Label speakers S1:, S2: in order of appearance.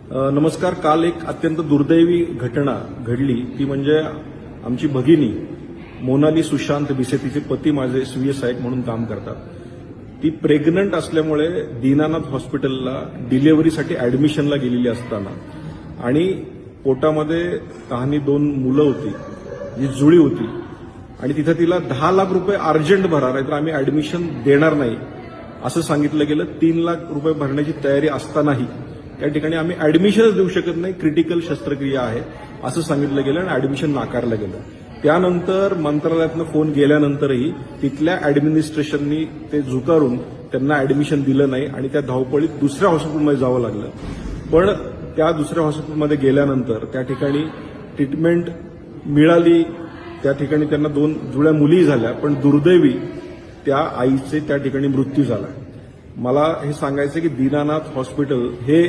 S1: नमस्कार. काल एक अत्यंत दुर्दैवी घटना घडली, ती म्हणजे आमची भगिनी मोनाली सुशांत भिसे, तिचे पती माझे सीएसआय म्हणून काम करतात. ती प्रेग्नंट असल्यामुळे दीनानाथ हॉस्पिटलला डिलिव्हरीसाठी ऍडमिशनला गेलेली असताना आणि पोटामध्ये तहानी 2 मुलं होती, जी जुळी होती आणि तिथं तिला 10 लाख रुपये अर्जंट भरा, नाहीतर आम्ही ऍडमिशन देणार नाही असं सांगितलं गेलं. 3 लाख रुपये भरण्याची तयारी असतानाही त्या ठिकाणी आम्ही ऍडमिशनच देऊ शकत नाही, क्रिटिकल शस्त्रक्रिया आहे असं सांगितलं गेलं आणि ऍडमिशन नाकारलं गेलं. त्यानंतर मंत्रालयातनं फोन गेल्यानंतरही तिथल्या ऍडमिनिस्ट्रेशननी ते झुकारून त्यांना ऍडमिशन दिलं नाही आणि त्या धावपळीत दुसऱ्या हॉस्पिटलमध्ये जावं लागलं. पण त्या दुसऱ्या हॉस्पिटलमध्ये गेल्यानंतर त्या ठिकाणी ट्रीटमेंट मिळाली, त्या ठिकाणी त्यांना 2 जुळ्या मुली झाल्या, पण दुर्दैवी त्या आईचे त्या ठिकाणी मृत्यू झाला. मला हे सांगायचं की दीनानाथ हॉस्पिटल हे